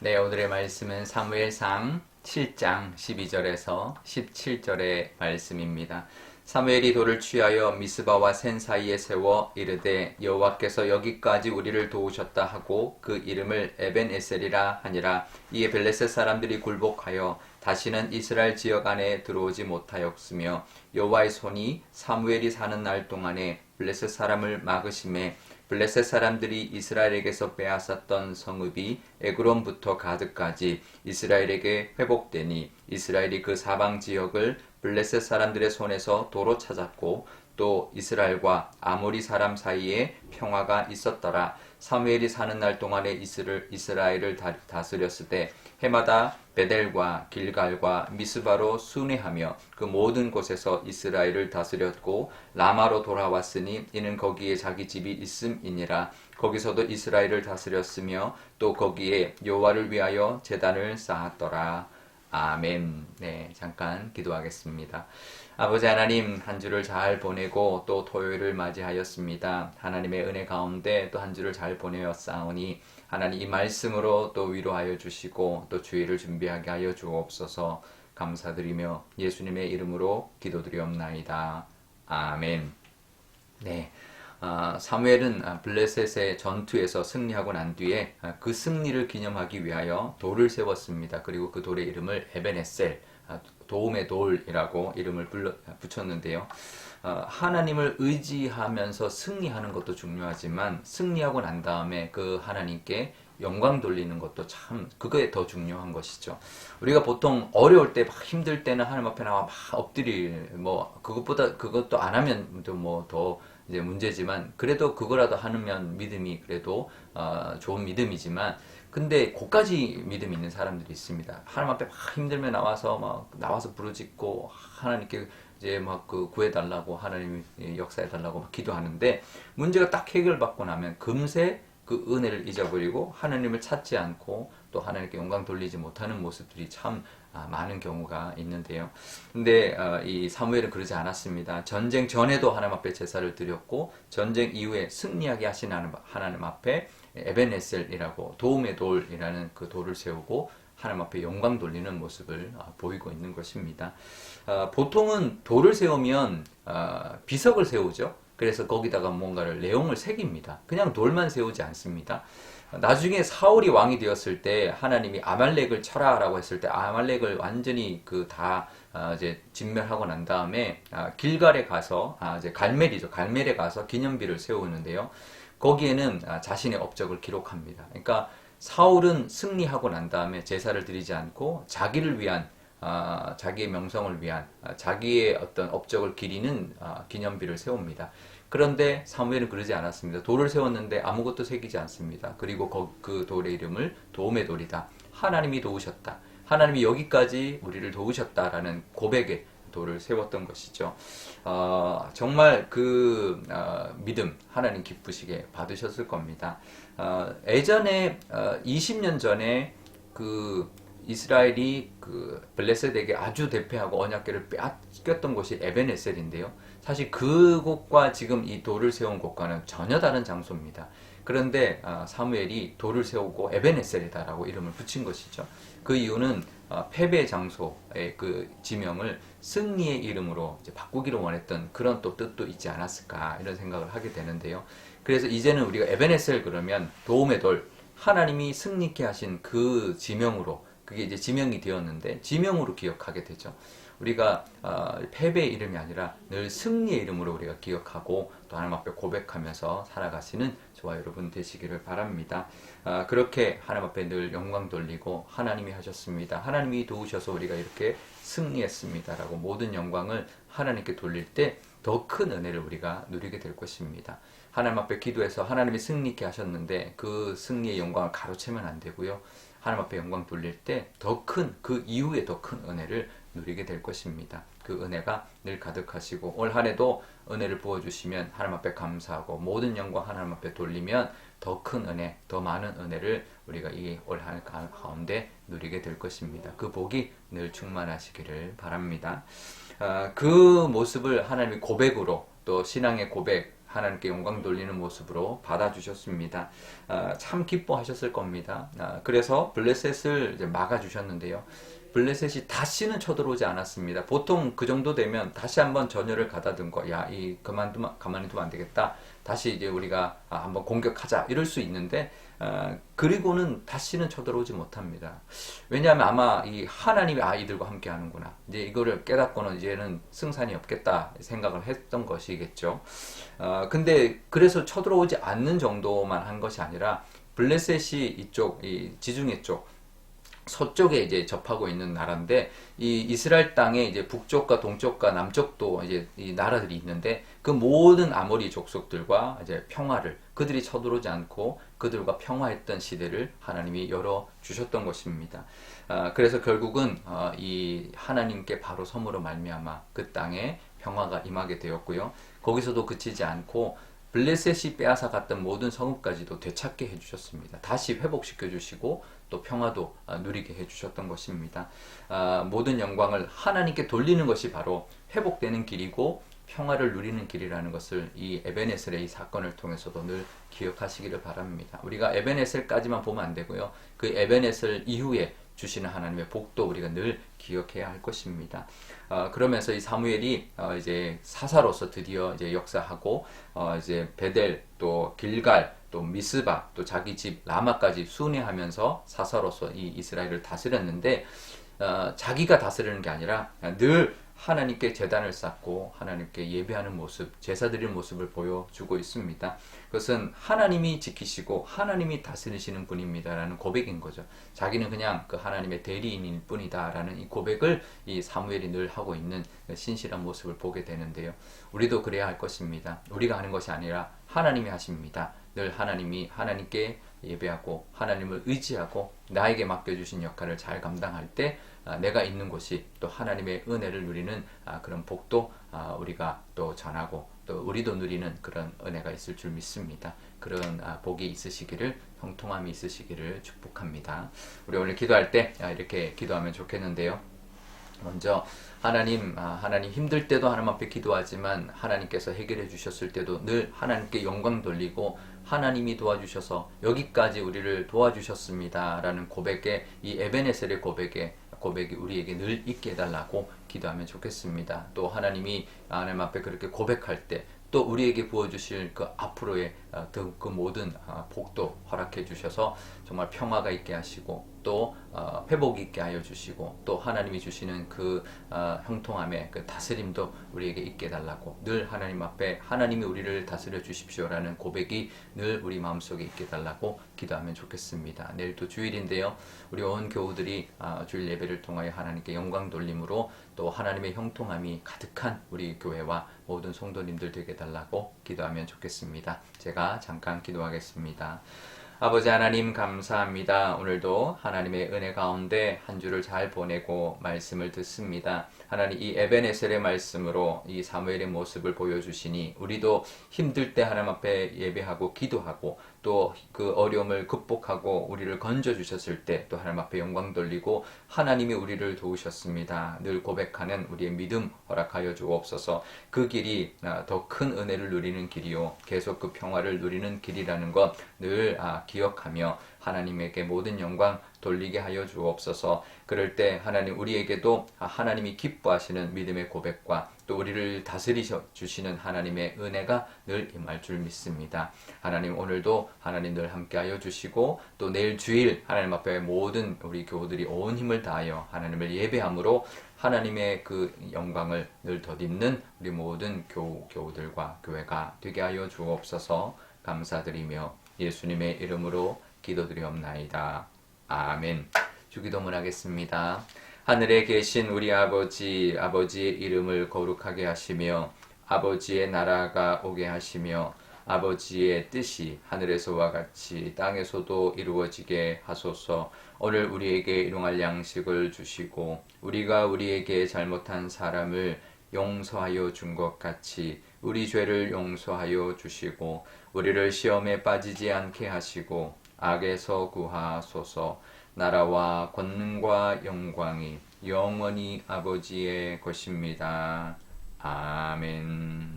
네, 오늘의 말씀은 사무엘상 7장 12절에서 17절의 말씀입니다. 사무엘이 돌을 취하여 미스바와 센 사이에 세워 이르되 여호와께서 여기까지 우리를 도우셨다 하고 그 이름을 에벤에셀이라 하니라. 이에 블레셋 사람들이 굴복하여 다시는 이스라엘 지역 안에 들어오지 못하였으며 여호와의 손이 사무엘이 사는 날 동안에 블레셋 사람을 막으심에 블레셋 사람들이 이스라엘에게서 빼앗았던 성읍이 에그론부터 가드까지 이스라엘에게 회복되니 이스라엘이 그 사방 지역을 블레셋 사람들의 손에서 도로 찾았고 또 이스라엘과 아모리 사람 사이에 평화가 있었더라. 사무엘이 사는 날 동안에 이스라엘을 다스렸을 때 해마다 베델과 길갈과 미스바로 순회하며 그 모든 곳에서 이스라엘을 다스렸고 라마로 돌아왔으니 이는 거기에 자기 집이 있음이니라. 거기서도 이스라엘을 다스렸으며 또 거기에 여호와를 위하여 제단을 쌓았더라. 아멘. 네, 잠깐 기도하겠습니다. 아버지 하나님, 한 주를 잘 보내고 또 토요일을 맞이하였습니다. 하나님의 은혜 가운데 또 한 주를 잘 보내었사오니 하나님 이 말씀으로 또 위로하여 주시고 또 주일을 준비하게 하여 주옵소서. 감사드리며 예수님의 이름으로 기도드리옵나이다. 아멘. 네. 사무엘은 블레셋의 전투에서 승리하고 난 뒤에 그 승리를 기념하기 위하여 돌을 세웠습니다. 그리고 그 돌의 이름을 에벤에셀, 도움의 돌이라고 이름을 붙였는데요. 하나님을 의지하면서 승리하는 것도 중요하지만 승리하고 난 다음에 그 하나님께 영광 돌리는 것도 참 그거에 더 중요한 것이죠. 우리가 보통 어려울 때 막 힘들 때는 하나님 앞에 나와 막 그것도 안 하면 더 이제 문제지만 그래도 그거라도 하면 믿음이 그래도 좋은 믿음이지만 근데 거기까지 믿음 있는 사람들이 있습니다. 하나님 앞에 막 힘들면 나와서 부르짖고 하나님께 이제 그 구해달라고 하나님이 역사해달라고 막 기도하는데 문제가 딱 해결받고 나면 금세 그 은혜를 잊어버리고 하나님을 찾지 않고 또 하나님께 영광 돌리지 못하는 모습들이 참 많은 경우가 있는데요. 근데 이 사무엘은 그러지 않았습니다. 전쟁 전에도 하나님 앞에 제사를 드렸고 전쟁 이후에 승리하게 하신 하나님 앞에 에벤에셀이라고 도움의 돌이라는 그 돌을 세우고 하나님 앞에 영광 돌리는 모습을 보이고 있는 것입니다. 보통은 돌을 세우면 비석을 세우죠. 그래서 거기다가 뭔가를 내용을 새깁니다. 그냥 돌만 세우지 않습니다. 나중에 사울이 왕이 되었을 때 하나님이 아말렉을 쳐라라고 했을 때 아말렉을 완전히 이제 진멸하고 난 다음에 길갈에 가서 이제 갈멜에 가서 기념비를 세우는데요. 거기에는 자신의 업적을 기록합니다. 그러니까 사울은 승리하고 난 다음에 제사를 드리지 않고 자기를 위한 자기의 명성을 위한 자기의 어떤 업적을 기리는 기념비를 세웁니다. 그런데 사무엘은 그러지 않았습니다. 돌을 세웠는데 아무것도 새기지 않습니다. 그리고 그 돌의 이름을 도움의 돌이다. 하나님이 도우셨다. 하나님이 여기까지 우리를 도우셨다라는 고백의 돌을 세웠던 것이죠. 정말 그 믿음 하나님 기쁘시게 받으셨을 겁니다. 예전에 20년 전에 그 이스라엘이 그 블레셋에게 아주 대패하고 언약궤를 뺏겼던 곳이 에벤에셀인데요. 사실 그곳과 지금 이 돌을 세운 곳과는 전혀 다른 장소입니다. 그런데 사무엘이 돌을 세우고 에벤에셀이다라고 이름을 붙인 것이죠. 그 이유는 패배 장소의 그 지명을 승리의 이름으로 이제 바꾸기를 원했던 그런 또 뜻도 있지 않았을까 이런 생각을 하게 되는데요. 그래서 이제는 우리가 에벤에셀 그러면 도움의 돌, 하나님이 승리케 하신 그 지명으로 그게 이제 지명이 되었는데 지명으로 기억하게 되죠. 우리가 패배의 이름이 아니라 늘 승리의 이름으로 우리가 기억하고 또 하나님 앞에 고백하면서 살아가시는 저와 여러분 되시기를 바랍니다. 그렇게 하나님 앞에 늘 영광 돌리고 하나님이 하셨습니다. 하나님이 도우셔서 우리가 이렇게 승리했습니다라고 모든 영광을 하나님께 돌릴 때 더 큰 은혜를 우리가 누리게 될 것입니다. 하나님 앞에 기도해서 하나님이 승리케 하셨는데 그 승리의 영광을 가로채면 안 되고요. 하나님 앞에 영광 돌릴 때 그 이후에 더 큰 은혜를 누리게 될 것입니다. 그 은혜가 늘 가득하시고 올 한 해도 은혜를 부어주시면 하나님 앞에 감사하고 모든 영광 하나님 앞에 돌리면 더 큰 은혜, 더 많은 은혜를 우리가 이 올 한 해 가운데 누리게 될 것입니다. 그 복이 늘 충만하시기를 바랍니다. 그 모습을 하나님이 고백으로 또 신앙의 고백 하나님께 영광 돌리는 모습으로 받아주셨습니다. 참 기뻐하셨을 겁니다. 그래서 블레셋을 이제 막아주셨는데요. 블레셋이 다시는 쳐들어오지 않았습니다. 보통 그 정도 되면 다시 한번 전열을 가다듬고 가만히 두면 안 되겠다. 다시 이제 우리가 한번 공격하자 이럴 수 있는데 그리고는 다시는 쳐들어오지 못합니다. 왜냐하면 아마 이 하나님이 이들과 함께 하는구나. 이제 이거를 깨닫고는 이제는 승산이 없겠다 생각을 했던 것이겠죠. 근데 그래서 쳐들어오지 않는 정도만 한 것이 아니라 블레셋이 이쪽 이 지중해 쪽 서쪽에 이제 접하고 있는 나라인데 이 이스라엘 땅에 이제 북쪽과 동쪽과 남쪽도 이제 이 나라들이 있는데 그 모든 아모리 족속들과 이제 평화를 그들이 쳐들어오지 않고 그들과 평화했던 시대를 하나님이 열어 주셨던 것입니다. 그래서 결국은 이 하나님께 바로 섬으로 말미암아 그 땅에 평화가 임하게 되었고요. 거기서도 그치지 않고 블레셋이 빼앗아 갔던 모든 성읍까지도 되찾게 해주셨습니다. 다시 회복시켜 주시고 또 평화도 누리게 해주셨던 것입니다. 모든 영광을 하나님께 돌리는 것이 바로 회복되는 길이고 평화를 누리는 길이라는 것을 이 에벤에셀의 이 사건을 통해서도 늘 기억하시기를 바랍니다. 우리가 에벤에셀까지만 보면 안 되고요. 그 에벤에셀 이후에 주시는 하나님의 복도 우리가 늘 기억해야 할 것입니다. 그러면서 이 사무엘이 이제 사사로서 드디어 이제 역사하고 이제 베델 또 길갈 또 미스바 또 자기 집 라마까지 순회하면서 사사로서 이 이스라엘을 다스렸는데 자기가 다스리는 게 아니라 늘 하나님께 제단을 쌓고 하나님께 예배하는 모습, 제사 드리는 모습을 보여주고 있습니다. 그것은 하나님이 지키시고 하나님이 다스리시는 분입니다라는 고백인 거죠. 자기는 그냥 그 하나님의 대리인일 뿐이다라는 이 고백을 이 사무엘이 늘 하고 있는 신실한 모습을 보게 되는데요. 우리도 그래야 할 것입니다. 우리가 하는 것이 아니라 하나님이 하십니다. 늘 하나님께 예배하고 하나님을 의지하고 나에게 맡겨주신 역할을 잘 감당할 때 내가 있는 곳이 또 하나님의 은혜를 누리는 그런 복도 우리가 또 전하고 또 우리도 누리는 그런 은혜가 있을 줄 믿습니다. 그런 복이 있으시기를, 형통함이 있으시기를 축복합니다. 우리 오늘 기도할 때 이렇게 기도하면 좋겠는데요. 먼저 하나님 힘들 때도 하나님 앞에 기도하지만 하나님께서 해결해 주셨을 때도 늘 하나님께 영광 돌리고 하나님이 도와주셔서 여기까지 우리를 도와주셨습니다 라는 고백에 이 에베네셀의 고백이 우리에게 늘 있게 해달라고 기도하면 좋겠습니다. 또 하나님이 하나님 앞에 그렇게 고백할 때 또 우리에게 부어주실 그 앞으로의 그 모든 복도 허락해 주셔서 정말 평화가 있게 하시고 또 회복이 있게 하여 주시고 또 하나님이 주시는 그 형통함의 그 다스림도 우리에게 있게 달라고 늘 하나님 앞에 하나님이 우리를 다스려 주십시오라는 고백이 늘 우리 마음속에 있게 달라고 기도하면 좋겠습니다. 내일도 주일인데요. 우리 온 교우들이 주일 예배를 통하여 하나님께 영광 돌림으로 또 하나님의 형통함이 가득한 우리 교회와 모든 성도님들 되게 달라고 기도하면 좋겠습니다. 제가 잠깐 기도하겠습니다. 아버지 하나님 감사합니다. 오늘도 하나님의 은혜 가운데 한 주를 잘 보내고 말씀을 듣습니다. 하나님 이 에베네셀의 말씀으로 이 사무엘의 모습을 보여주시니 우리도 힘들 때 하나님 앞에 예배하고 기도하고 또 그 어려움을 극복하고 우리를 건져주셨을 때 또 하나님 앞에 영광 돌리고 하나님이 우리를 도우셨습니다. 늘 고백하는 우리의 믿음 허락하여 주옵소서. 그 길이 더 큰 은혜를 누리는 길이요 계속 그 평화를 누리는 길이라는 것 늘 기억하며 하나님에게 모든 영광 돌리게 하여 주옵소서. 그럴 때 하나님 우리에게도 하나님이 기뻐하시는 믿음의 고백과 또 우리를 다스리셔 주시는 하나님의 은혜가 늘 임할 줄 믿습니다. 하나님 오늘도 하나님 늘 함께하여 주시고 또 내일 주일 하나님 앞에 모든 우리 교우들이 온 힘을 다하여 하나님을 예배함으로 하나님의 그 영광을 늘 덧입는 우리 모든 교우들과 교회가 되게 하여 주옵소서. 감사드리며 예수님의 이름으로 기도드리옵나이다. 아멘. 주기도문 하겠습니다. 하늘에 계신 우리 아버지의 이름을 거룩하게 하시며 아버지의 나라가 오게 하시며 아버지의 뜻이 하늘에서와 같이 땅에서도 이루어지게 하소서. 오늘 우리에게 일용할 양식을 주시고 우리가 우리에게 잘못한 사람을 용서하여 준 것 같이 우리 죄를 용서하여 주시고 우리를 시험에 빠지지 않게 하시고 악에서 구하소서. 나라와 권능과 영광이 영원히 아버지의 것입니다. 아멘.